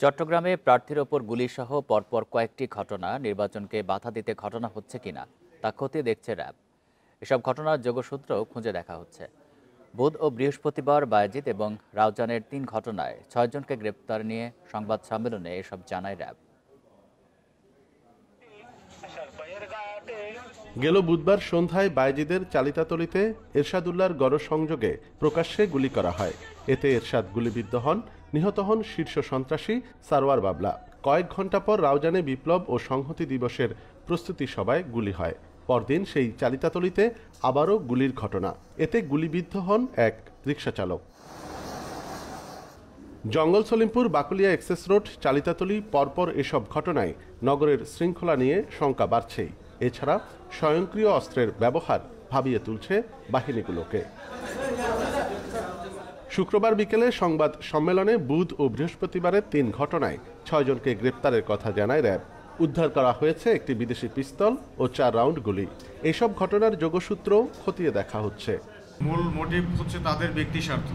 চট্টগ্রামে প্রার্থীর ওপর গুলিসহ পরপর কয়েকটি ঘটনা নির্বাচনকে বাধা দিতে ঘটনা হচ্ছে কিনা তা খতিয়ে দেখছে র্যাব। এসব ঘটনার যোগসূত্র খুঁজে দেখা হচ্ছে। বুধ ও বৃহস্পতিবার বায়েজিদ এবং রাউজানের ৩ ঘটনায় ৬ জনকে গ্রেপ্তার নিয়ে সংবাদ সম্মেলনে এসব জানায় র্যাব। গেল বুধবার সন্ধ্যায় বায়েজিদের চালিতাতলীতে এরশাদুল্লাহর গণসংযোগে প্রকাশ্যে গুলি করা হয়। এতে এরশাদ গুলিবিদ্ধ হন। নিহত হন শীর্ষ সন্ত্রাসী সারওয়ার বাবলা। কয়েক ঘণ্টা পর রাউজানে বিপ্লব ও সংহতি দিবসের প্রস্তুতি সভায় গুলি হয়। পরদিন সেই চালিতাতলীতে আবারও গুলির ঘটনা। এতে গুলিবিদ্ধ হন এক রিকশা চালক। জঙ্গল সলিমপুর বাকুলিয়া এক্সেস রোড চালিতাতলী পরপর এসব ঘটনায় নগরের শৃঙ্খলা নিয়ে শঙ্কা বাড়ছেই। এছাড়া স্বয়ংক্রিয় অস্ত্রের ব্যবহার ভাবিয়ে তুলছে বাহিনীগুলোকে। শুক্রবার বিকেলে সংবাদ সম্মেলনে বুধ ও বৃহস্পতিবারের ৩ ঘটনায় ৬ জনকে গ্রেপ্তারের কথা জানায় র্যাব। উদ্ধার করা হয়েছে একটি বিদেশি পিস্তল ও ৪ রাউন্ড গুলি। এসব ঘটনার যোগসূত্র খতিয়ে দেখা হচ্ছে। মূল মোটিভ হচ্ছে তাদের ব্যক্তি স্বার্থ।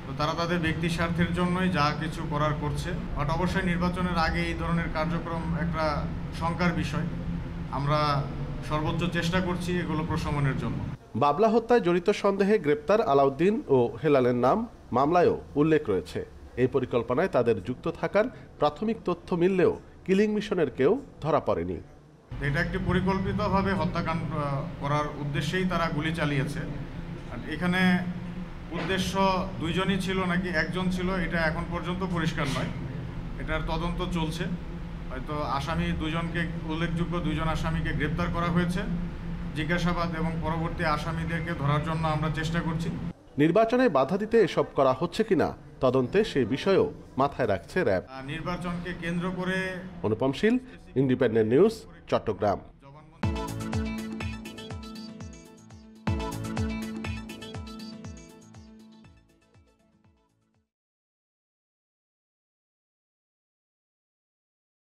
তো তারা তাদের ব্যক্তি স্বার্থের জন্যই যা কিছু করার করছে। বাট অবশ্যই নির্বাচনের আগে এই ধরনের কার্যক্রম একটা শঙ্কার বিষয়। আমরা সর্বোচ্চ চেষ্টা করছি এগুলো প্রশমনের জন্য। বাবলা হত্যায় জড়িত সন্দেহে গ্রেপ্তার আলাউদ্দিন ও হেলালের নাম মামলায়ও উল্লেখ রয়েছে। এই পরিকল্পনায় তাদের যুক্ত থাকার প্রাথমিক তথ্য মিললেও কিলিং মিশনের কেউ ধরা পড়েনি। এটা একটি পরিকল্পিতভাবে হত্যাকাণ্ড করার উদ্দেশ্যেই তারা গুলি চালিয়েছে। আর এখানে উদ্দেশ্য 2 জনই ছিল নাকি 1 জন ছিল এটা এখন পর্যন্ত পরিষ্কার নয়। এটার তদন্ত চলছে। হয়তো আসামি 2 জনকে উল্লেখযোগ্য 2 জন আসামিকে গ্রেপ্তার করা হয়েছে। জিজ্ঞাসাবাদ এবং পরবর্তী আসামিদেরকে ধরার জন্য আমরা চেষ্টা করছি। নির্বাচনে বাধা দিতে এসব করা হচ্ছে কিনা তদন্তে সেই বিষয়েও মাথায় রাখছে র্যাব। নির্বাচনকে কেন্দ্র করে অনুপম শীল, ইন্ডিপেন্ডেন্ট নিউজ, চট্টগ্রাম।